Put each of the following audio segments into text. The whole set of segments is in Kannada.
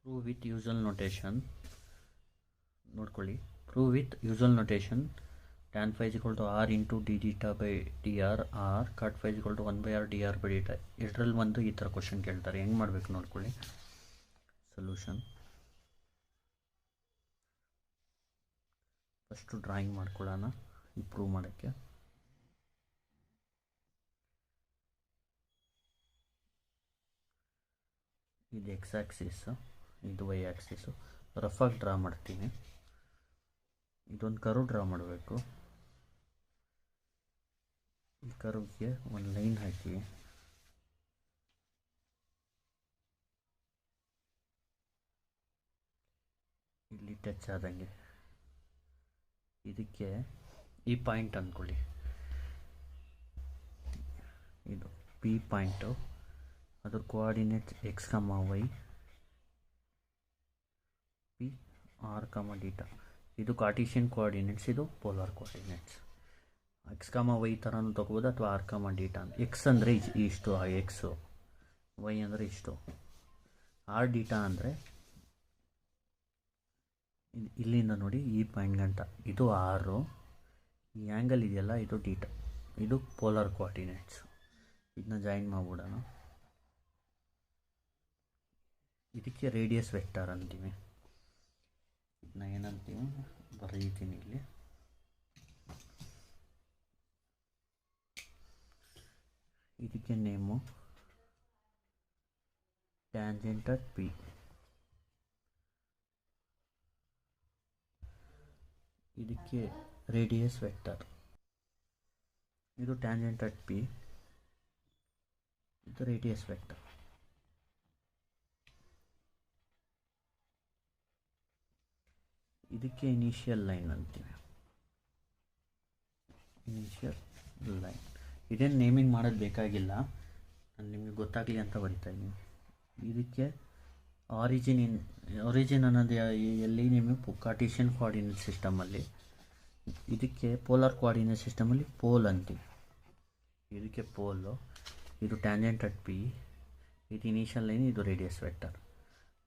Prove with usual notation. ನೋಡ್ಕೊಳ್ಳಿ. Prove with usual notation. Tan phi is equal to r into d theta by dr r cot phi is equal to 1 by r dr by dt. ಇದರಲ್ಲಿ ಒಂದು ಈ ಥರ ಕ್ವಶನ್ ಕೇಳ್ತಾರೆ. ಹೆಂಗೆ ಮಾಡಬೇಕು ನೋಡ್ಕೊಳ್ಳಿ. ಸೊಲ್ಯೂಷನ್ ಫಸ್ಟು ಡ್ರಾಯಿಂಗ್ ಮಾಡ್ಕೊಳ್ಳೋಣ ಇಂಪ್ರೂವ್ ಮಾಡೋಕ್ಕೆ. ಇದು ಎಕ್ಸ್ ಆ್ಯಕ್ಸಿಸ್ಸು, ಇದು ವೈ ಆ್ಯಕ್ಸಿಸ್ಸು. ರಫಾಗಿ ಡ್ರಾ ಮಾಡ್ತೀನಿ. ಇದೊಂದು ಕರ್ವ್ ಡ್ರಾ ಮಾಡಬೇಕು. ಈ ಕರ್ವ್ಗೆ ಒಂದು ಲೈನ್ ಹಾಕಿ ಇಲ್ಲಿ ಟಚ್ ಆದಂಗೆ ಇದಕ್ಕೆ ಈ ಪಾಯಿಂಟ್ ಅಂದ್ಕೊಳ್ಳಿ. ಇದು ಪಿ ಪಾಯಿಂಟು, ಅದ್ರ ಕೋಆರ್ಡಿನೇಟ್ಸ್ ಎಕ್ಸ್ ಕಮ Y, P R comma theta. ಇದು ಕಾರ್ಟೀಷಿಯನ್ ಕೋಆರ್ಡಿನೇಟ್ಸ್, ಇದು ಪೋಲಾರ್ ಕೋಆರ್ಡಿನೇಟ್ಸ್. ಎಕ್ಸ್ ಕಮ ವೈ ಥರನೂ ತೊಗೋಬೋದು ಅಥವಾ ಆರ್ ಕಮ ಡೀಟಾ. ಎಕ್ಸ್ ಅಂದರೆ ಇಷ್ಟು ಎಕ್ಸು, ವೈ ಅಂದರೆ ಇಷ್ಟು, ಆರ್ ಡೀಟಾ ಅಂದರೆ ಇಲ್ಲಿಂದ ನೋಡಿ ಈ ಪಾಯಿಂಟ್ ಗಂಟ ಇದು ಆರು, ಈ ಆ್ಯಂಗಲ್ ಇದೆಯಲ್ಲ ಇದು ಡೀಟಾ, ಇದು ಪೋಲಾರ್ ಕೋಆರ್ಡಿನೇಟ್ಸ್. ಇದನ್ನ ಜಾಯಿನ್ ಮಾಡಿಬಿಡೋಣ. ಇದಕ್ಕೆ ರೇಡಿಯಸ್ ವೆಕ್ಟರ್ ಅಂತೀವಿ. ಇದನ್ನ ಏನಂತೀವಿ ಬರೀತೀನಿ ಇಲ್ಲಿ. ಇದಕ್ಕೆ ನೇಮು ಟ್ಯಾಂಜೆಂಟ್ ಅಟ್ ಪಿ. ಇದಕ್ಕೆ ರೇಡಿಯಸ್ ವೆಕ್ಟರ್. ಇದು ಟ್ಯಾಂಜೆಂಟ್ ಅಟ್ ಪಿ, ಇದು ರೇಡಿಯಸ್ ವೆಕ್ಟರ್. ಇದಕ್ಕೆ ಇನಿಷಿಯಲ್ ಲೈನ್ ಅಂತೀವಿ. ಇನಿಷಿಯಲ್ ಲೈನ್ ಇದೇನು ನೇಮಿಂಗ್ ಮಾಡೋದು ಬೇಕಾಗಿಲ್ಲ, ನಾನು ನಿಮಗೆ ಗೊತ್ತಾಗಲಿ ಅಂತ ಬರಿತಾ ಇದ್ದೀನಿ. ಇದಕ್ಕೆ ಆರಿಜಿನ್ ಅನ್ನೋದು ಎಲ್ಲಿ ನಿಮಗೆ ಕಾರ್ಟೀಷಿಯನ್ ಕೋಆರ್ಡಿನೇಟ್ ಸಿಸ್ಟಮಲ್ಲಿ, ಇದಕ್ಕೆ ಪೋಲಾರ್ ಕೋಆರ್ಡಿನೇಟ್ ಸಿಸ್ಟಮಲ್ಲಿ ಪೋಲ್ ಅಂತೀವಿ. ಇದಕ್ಕೆ ಪೋಲು, ಇದು ಟ್ಯಾಂಜೆಂಟ್ ಅಟ್ ಪಿ, ಇದು ಇನಿಷಿಯಲ್ ಲೈನ್, ಇದು ರೇಡಿಯಸ್ ವೆಕ್ಟರ್.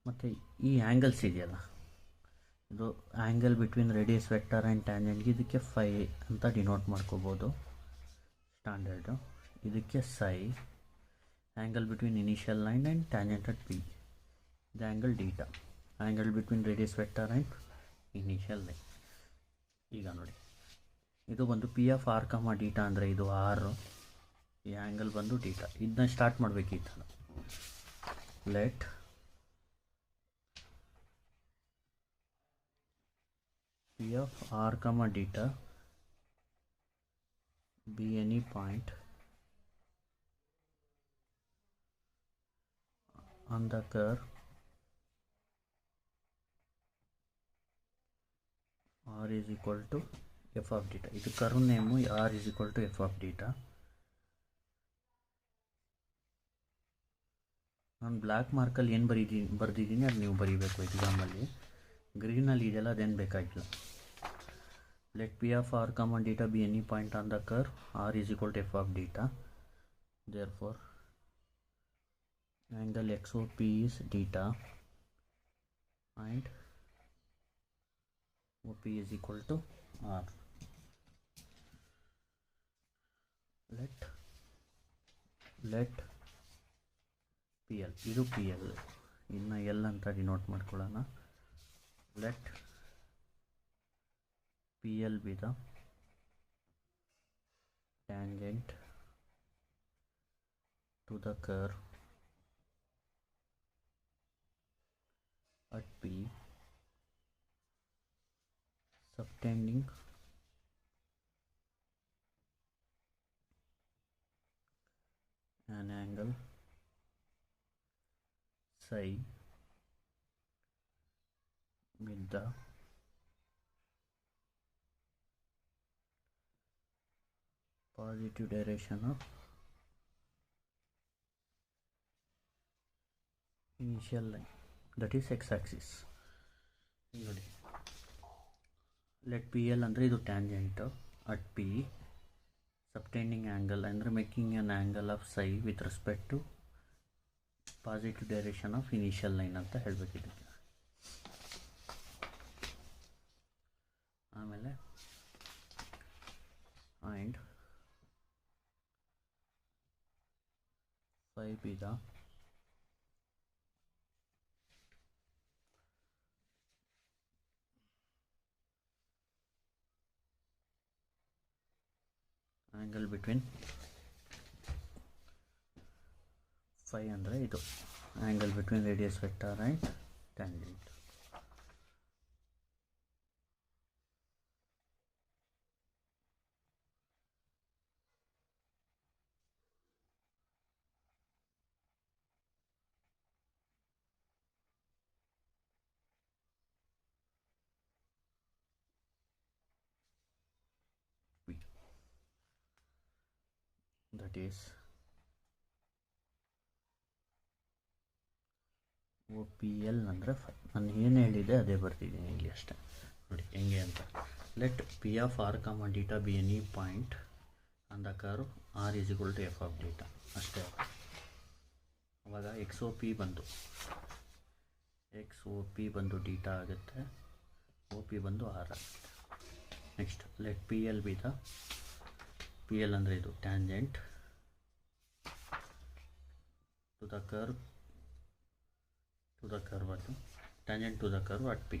ಮತ್ತು ಈ ಆ್ಯಂಗಲ್ಸ್ ಇದೆಯಲ್ಲ, ಇದು angle between radius vector and ಟ್ಯಾಂಜೆಂಟ್ಗೆ ಇದಕ್ಕೆ ಫೈ ಅಂತ ಡಿನೋಟ್ ಮಾಡ್ಕೋಬೋದು ಸ್ಟ್ಯಾಂಡರ್ಡು. ಇದಕ್ಕೆ psi, angle between initial line and tangent at P. ಇದು angle theta, angle between radius vector and initial line. ಈಗ ನೋಡಿ, ಇದು ಬಂದು P of R comma theta ಅಂದರೆ ಇದು ಆರು, ಈ ಆ್ಯಂಗಲ್ ಬಂದು ಡೀಟಾ. ಇದನ್ನ ಸ್ಟಾರ್ಟ್ ಮಾಡಬೇಕು ಈ ಥರ. Let P of r comma deta be any point on the curve r is equal to f of theta. ಇದು curve name r is equal to f of theta. ನಾನು ಬ್ಲ್ಯಾಕ್ ಮಾರ್ಕಲ್ಲಿ ಏನು ಬರೆದಿದ್ದೀನಿ ಅದು ನೀವು ಬರೀಬೇಕು ಎಕ್ಸಾಮಲ್ಲಿ. ಗ್ರೀನಲ್ಲಿ ಇದೆಲ್ಲ ಅದೇನು ಬೇಕಾಗಿಲ್ಲ. Let P of R comma theta be any point on the curve R is equal to F of theta. Therefore angle X O P is theta and O P is equal to R. Let P L, ಇದು ಪಿ ಎಲ್, ಇನ್ನು ಎಲ್ ಅಂತ ಡಿನೋಟ್ ಮಾಡ್ಕೊಳ್ಳೋಣ. Let PL be the tangent to the curve at P subtending an angle psi with the positive direction of initial line, that is x-axis. ನೋಡಿ, ಲೆಟ್ ಪಿ ಎಲ್ ಅಂದರೆ ಇದು tangent at P subtending angle ಅಂದರೆ making an angle of psi with respect to positive direction of initial line ಅಂತ ಹೇಳಬೇಕಿದ್ದಕ್ಕೆ. be the angle between phi ಅಂದರೆ ಇದು angle between radius vector and tangent. That is OPL ಅಂದರೆ ನಾನು ಏನು ಹೇಳಿದೆ ಅದೇ ಬರ್ತಿದ್ದೀನಿ ಇಲ್ಲಿ ಅಷ್ಟೇ. ನೋಡಿ ಹೆಂಗೆ ಅಂತ. Let P of r, θ be any point on the curve r is equal to f of θ ಅಷ್ಟೇ. ಅವಾಗ XOP ಬಂದು ಬಂದು θ ಆಗುತ್ತೆ, OP ಬಂದು r ಆಗುತ್ತೆ. Next let PL be the PL ಅಂದರೆ ಇದು ಟ್ಯಾಂಜೆಂಟ್ to the curve ಅದು tangent to the curve at P,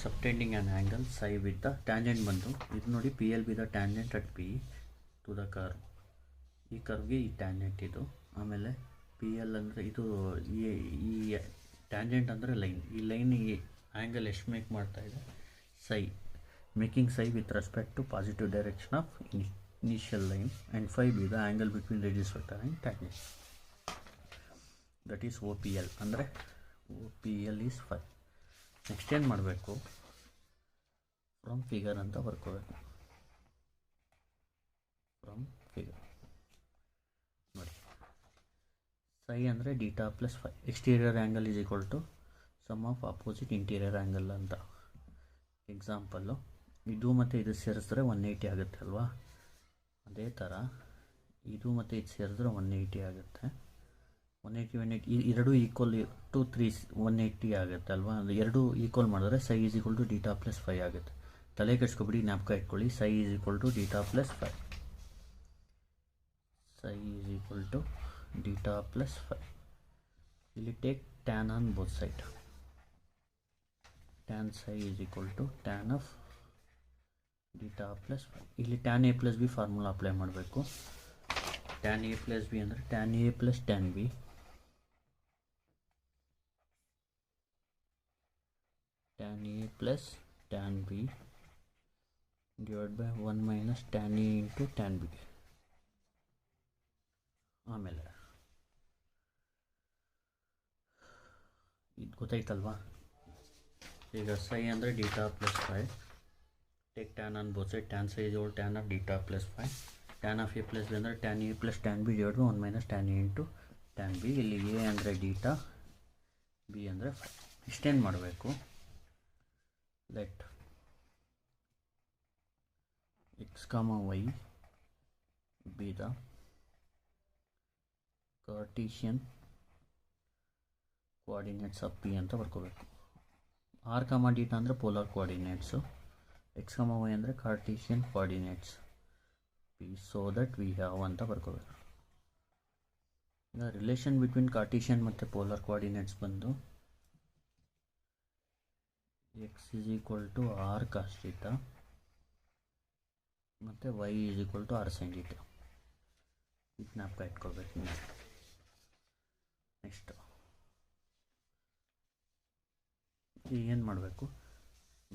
subtending an angle psi with the tangent ಬಂದು ಇದು ನೋಡಿ PL be the tangent at P to the curve. ಈ ಕರ್ವ್ಗೆ ಈ ಟ್ಯಾಂಜೆಂಟ್ ಇದು. ಆಮೇಲೆ PL ಅಂದರೆ ಇದು ಈ ಟ್ಯಾಂಜೆಂಟ್ ಅಂದರೆ ಲೈನ್. ಈ ಲೈನ್ ಈ ಆ್ಯಂಗಲ್ ಎಷ್ಟು ಮೇಕ್ ಮಾಡ್ತಾ ಇದೆ psi, making psi with respect to positive direction of initial line, and phi be the angle between radius vector and tangent. That is OPL ಅಂದರೆ OPL is phi. ನೆಕ್ಸ್ಟ್ ಏನು ಮಾಡಬೇಕು, ಫ್ರಮ್ ಫಿಗರ್ ಅಂತ ಬರ್ಕೋಬೇಕು. ಫ್ರಮ್ ಫಿಗರ್ ನೋಡಿ psi ಅಂದರೆ theta plus phi. Exterior angle is equal to sum of opposite interior angle ಅಂತ. ಎಕ್ಸಾಂಪಲ್ಲು ಇದು ಮತ್ತು ಇದು ಸೇರಿಸಿದ್ರೆ 180 ಆಗುತ್ತೆ ಅಲ್ವಾ. ಅದೇ ಥರ ಇದು ಮತ್ತು ಇದು ಸೇರಿದ್ರೆ 180 ಆಗುತ್ತೆ. 180 ಎರಡು ಈಕ್ವಲ್ ಟು 180 ಆಗುತ್ತೆ ಅಲ್ವಾ. ಎರಡು ಈಕ್ವಲ್ ಮಾಡಿದ್ರೆ psi is equal to theta plus phi ಆಗುತ್ತೆ. ತಲೆ ಕೆಡಿಸ್ಕೊಬಿಡಿ, ಜ್ಞಾಪಕ ಇಟ್ಕೊಳ್ಳಿ. psi is equal to theta plus phi. psi is equal to theta plus phi. ಇಲ್ಲಿ take tan on both side. Tan psi is equal to tan of theta plus phi. ಇಲ್ಲಿ tan A plus B formula apply ಮಾಡಬೇಕು. ಟ್ಯಾನ್ A ಪ್ಲಸ್ ಬಿ ಅಂದರೆ tan A plus tan B, tan A plus tan B divided by 1 minus tan A into tan B. ಆಮೇಲೆ ಇದು ಗೊತ್ತಾಯ್ತಲ್ವಾ. ಈಗ psi ಅಂದರೆ theta plus phi. Take tan on both side. Tan psi is equal to tan of theta plus phi. Tan of A plus B ಅಂದರೆ tan A plus tan B divided by 1 minus tan A into tan B. ಇಲ್ಲಿ A ಅಂದರೆ ಡೀಟಾ, B ಅಂದರೆ phi. ಇಷ್ಟೇನು ಮಾಡಬೇಕು, let x, y be the Cartesian coordinates of P ಅಂತ ಬರ್ಕೋಬೇಕು. r, θ ಅಂದರೆ ಪೋಲಾರ್ ಕೋಆರ್ಡಿನೇಟ್ಸು, x, y ಅಂದರೆ ಕಾರ್ಟೀಷಿಯನ್ coordinates P, so that we have ಅಂತ ಬರ್ಕೋಬೇಕು. ಈಗ ರಿಲೇಷನ್ ಬಿಟ್ವೀನ್ ಕಾರ್ಟೀಷಿಯನ್ ಮತ್ತು ಪೋಲಾರ್ ಕೋಆರ್ಡಿನೇಟ್ಸ್ ಬಂದು x is equal to r cos theta ಮತ್ತು y is equal to r sin theta. ಇದು ಜ್ಞಾಪಕ ಇಟ್ಕೋಬೇಕು. ನೆಕ್ಸ್ಟ್ ಏನು ಮಾಡಬೇಕು,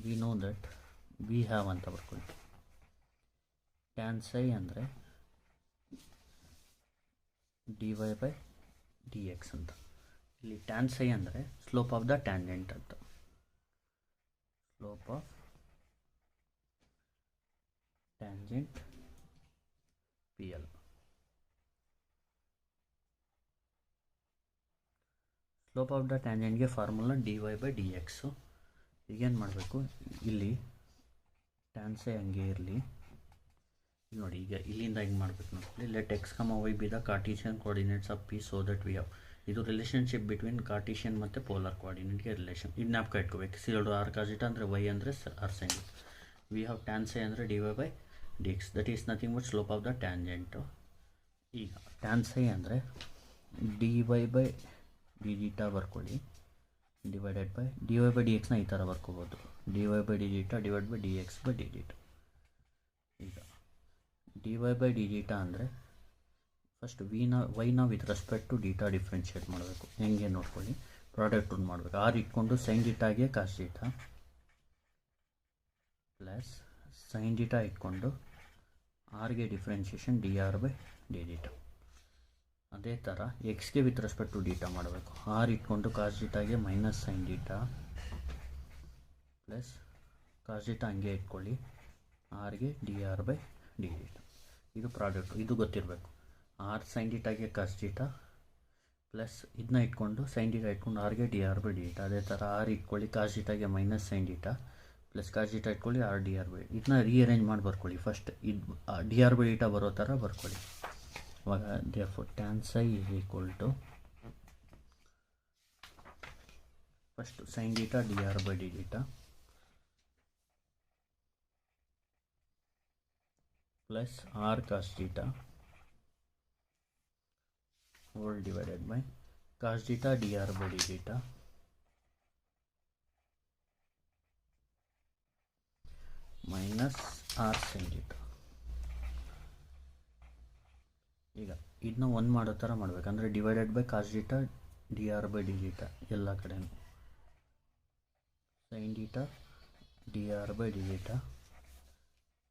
we know that we have ಅಂತ ಬರ್ಕೊಳ್ತೀವಿ. ಟ್ಯಾನ್ psi ಅಂದರೆ dy ಬೈ ಡಿ ಎಕ್ಸ್ ಅಂತ. ಇಲ್ಲಿ ಟ್ಯಾನ್ psi ಅಂದರೆ ಸ್ಲೋಪ್ ಆಫ್ ದ ಟ್ಯಾಂಜೆಂಟ್ ಅಂತ. Slope of tangent PL. Slope of the ಟ್ಯಾಂಜೆಂಟ್ಗೆ formula dy by D X. ಈಗೇನು ಮಾಡಬೇಕು, ಇಲ್ಲಿ ಟ್ಯಾನ್ psi ಹಂಗೆ ಇರಲಿ. ನೋಡಿ ಈಗ ಇಲ್ಲಿಂದ ಹಿಂಗೆ ಮಾಡಬೇಕು ನೋಡಿ. Let x, y be the Cartesian coordinates of P so that we have. ಇದು ರಿಲೇಷನ್ಶಿಪ್ ಬಿಟ್ವೀನ್ ಕಾರ್ಟೀಷಿಯನ್ ಮತ್ತು ಪೋಲಾರ್ ಕೋಆರ್ಡಿನೇಟ್ಗೆ ರಿಲೇಷನ್. ಇದು ಜ್ಞಾಪಕ ಇಟ್ಕೋಬೇಕು. x r cos θ ಅಂದರೆ y ಅಂದರೆ r sin. We have tan psi ಅಂದರೆ dy by D X. That is nothing but slope of the tangent. ಈಗ ಟ್ಯಾನ್ ಸೈ ಅಂದರೆ D Y by D theta ಬರ್ಕೊಳ್ಳಿ, divided by D Y by D ಎಕ್ಸ್ನ ಈ ಥರ ಬರ್ಕೋಬೋದು, D Y by D theta divide by D X by D theta. ಈಗ D Y by D theta ಅಂದರೆ ಫಸ್ಟ್ ವೈನ with respect to theta differentiate ಮಾಡಬೇಕು. ಹೆಂಗೆ ನೋಡ್ಕೊಳ್ಳಿ, ಪ್ರಾಡಕ್ಟ್ ಒಂದು ಮಾಡಬೇಕು. ಆರ್ ಇಟ್ಕೊಂಡು ಸೈನ್ ಡೀಟಾಗೆ cos theta plus sine theta ಇಟ್ಕೊಂಡು ಆರ್ಗೆ differentiation D R by D theta. ಅದೇ ಥರ ಎಕ್ಸ್ಗೆ ವಿತ್ ರೆಸ್ಪೆಕ್ಟ್ ಟು ಡೀಟಾ ಮಾಡಬೇಕು. ಆರ್ ಇಟ್ಕೊಂಡು ಕಾಸ್ ಡೀಟಾಗೆ minus sine theta plus cos theta ಹಂಗೆ ಇಟ್ಕೊಳ್ಳಿ, ಆರ್ಗೆ D R by D theta. ಇದು ಪ್ರಾಡಕ್ಟು, ಇದು ಗೊತ್ತಿರಬೇಕು. ಆರ್ ಸೈನ್ ಡೀಟಾಗೆ ಕಾಸ್ ಡೀಟಾ ಪ್ಲಸ್ ಇದನ್ನ ಇಟ್ಕೊಂಡು ಸೈನ್ ಡೀಟಾ ಇಟ್ಕೊಂಡು ಆರ್ಗೆ D R by D theta. ಅದೇ ಥರ ಆರ್ ಇಟ್ಕೊಳ್ಳಿ, ಕಾಸ್ ಡೀಟಾಗೆ minus sine theta plus cos theta ಇಟ್ಕೊಳ್ಳಿ, ಆರ್ ಡಿ ಆರ್ ಬೈ. ಇದನ್ನ ರೀಅರೇಂಜ್ ಮಾಡಿ ಬರ್ಕೊಳ್ಳಿ. ಫಸ್ಟ್ ಇದು ಡಿ ಆರ್ ಬೈ ಡೀಟಾ ಬರೋ ಥರ ಬರ್ಕೊಳ್ಳಿ. ಇವಾಗ therefore tan psi is equal to first sin theta dr by d theta plus r cos theta whole divided by cos theta dr by d theta minus r sin theta. ಈಗ ಇದನ್ನ ಒಂದು ಮಾಡೋ ಥರ ಮಾಡಬೇಕಂದ್ರೆ divided by cos theta D R by D theta ಎಲ್ಲ ಕಡೆನೂ, sine theta D R by D theta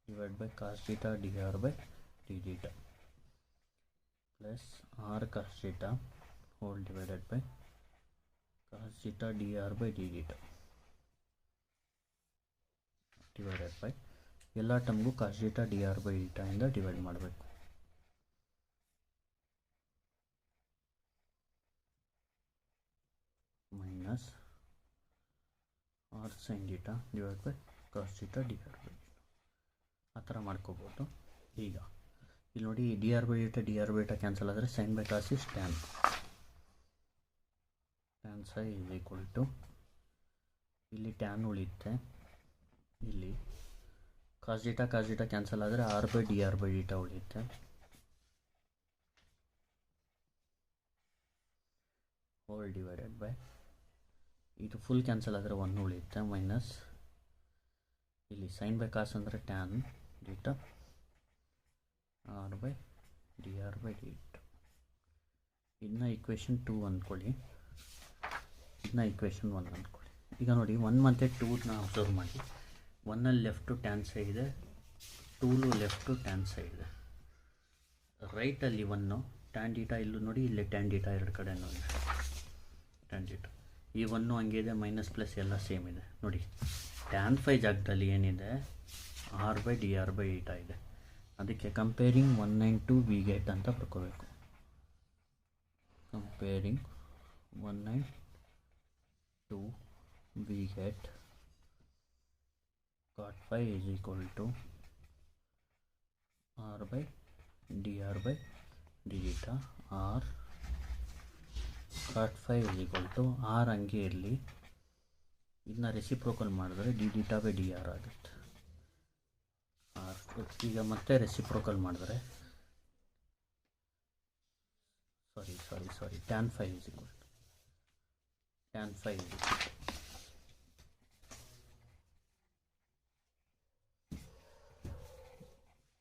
divide by cos theta D R by D theta plus R cos theta whole divided by cos theta D R by D theta divided by ಎಲ್ಲ ಟರ್ಮ್ಗೂ cos theta D R by ಡೀಟಾಯಿಂದ ಡಿವೈಡ್ ಮಾಡಬೇಕು. Minus R sine theta divide by cos theta D R by ಆ ಥರ ಮಾಡ್ಕೋಬೋದು. ಈಗ ಇಲ್ಲಿ ನೋಡಿ, D R by theta cancel ಆದರೆ sine by cos is tan psi is equal to, ಇಲ್ಲಿ ಟ್ಯಾನ್ ಉಳಿಯುತ್ತೆ, ಇಲ್ಲಿ ಕಾಸ್ ಡೀಟಾ ಕ್ಯಾನ್ಸಲ್ ಆದರೆ ಆರ್ ಬೈ ಡೀಟಾ ಉಳಿಯುತ್ತೆ, ಹೋಲ್ ಡಿವೈಡೆಡ್ ಬೈ ಇದು ಫುಲ್ ಕ್ಯಾನ್ಸಲ್ ಆದರೆ 1 ಉಳಿಯುತ್ತೆ, ಮೈನಸ್ ಇಲ್ಲಿ ಸೈನ್ ಬೈ ಕಾಸ್ ಅಂದರೆ tan theta R by D theta. ಇದನ್ನ ಈಕ್ವೇಷನ್ 2 ಅಂದ್ಕೊಳ್ಳಿ, ಇದನ್ನ ಈಕ್ವೇಷನ್ 1 ಅಂದ್ಕೊಳ್ಳಿ. ಈಗ ನೋಡಿ 1 ಮತ್ತು 2ನ ಅಬ್ಸರ್ವ್ ಮಾಡಿ. 1ಅಲ್ಲಿ ಲೆಫ್ಟು ಟ್ಯಾನ್ ಸೈ ಇದೆ, 2 ಲೆಫ್ಟು ಟ್ಯಾನ್ ಸೈ ಇದೆ. ರೈಟಲ್ಲಿ 1 ಟ್ಯಾನ್ ಡೀಟಾ, ಇಲ್ಲೂ ನೋಡಿ, ಇಲ್ಲಿ ಟ್ಯಾನ್ ಡೀಟಾ ಎರಡು ಕಡೆ ನೋಡಿ ಟ್ಯಾನ್ ಡೀಟಾ. ಈ 1 ಹಂಗೆ ಇದೆ, ಮೈನಸ್ ಪ್ಲಸ್ ಎಲ್ಲ ಸೇಮ್ ಇದೆ. ನೋಡಿ ಟ್ಯಾನ್ ಫೈ ಜಾಗದಲ್ಲಿ ಏನಿದೆ, R by D R by theta ಇದೆ. ಅದಕ್ಕೆ ಕಂಪೇರಿಂಗ್ 192 ವಿ ಗೆಟ್ ಅಂತ ಬರ್ಕೋಬೇಕು. Comparing 192 we get cot phi is equal to r by dr by d theta, r cot phi is equal to r ಹಂಗೆ ಇರಲಿ, ಇದನ್ನ ರೆಸಿಪ್ರೋಕಲ್ ಮಾಡಿದ್ರೆ D theta by D R ಆಗುತ್ತೆ. ಈಗ ಮತ್ತೆ ರೆಸಿಪ್ರೋಕಲ್ ಮಾಡಿದ್ರೆ sorry tan phi is equal to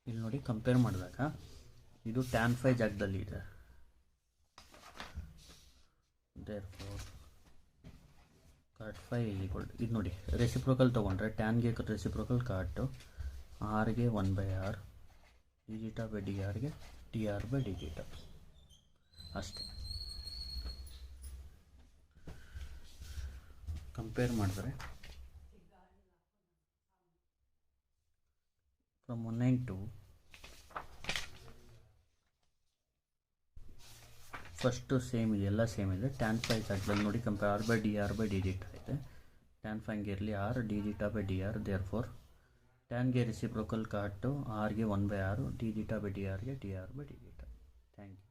ಇಲ್ಲಿ ನೋಡಿ ಕಂಪೇರ್ ಮಾಡಿದಾಗ ಇದು ಟ್ಯಾನ್ ಫೈ ಜಾಗದಲ್ಲಿ ಇದೆ. therefore cot phi is equal to, ಇದು ನೋಡಿ ರೆಸಿಪ್ರೋಕಲ್ ತೊಗೊಂಡ್ರೆ ಟ್ಯಾನ್ಗೆ ರೆಸಿಪ್ರೋಕಲ್ ಕಾಟು, ಆರ್ಗೆ 1/r, D theta by D ಆರ್ಗೆ D R by D theta ಅಷ್ಟೇ. ಕಂಪೇರ್ ಮಾಡಿದ್ರೆ ಫ್ರಮ್ 192 ಫಸ್ಟು ಸೇಮ್ ಇದೆ, ಎಲ್ಲ ಸೇಮ್ ಇದೆ. ಟ್ಯಾನ್ ಫೈ ಜಾಗದಲ್ಲಿ ನೋಡಿ compare R by D theta ಇದೆ, ಟ್ಯಾನ್ ಫೈಗೆ ಇರಲಿ R D theta by D R. Therefore ಟ್ಯಾನ್ಗೆ ರೆಸಿಪ್ರೋಕಲ್ ಕಾಟು, ಆರ್ಗೆ 1/r, D theta by D ಆರ್ಗೆ D R by D theta. Thank you.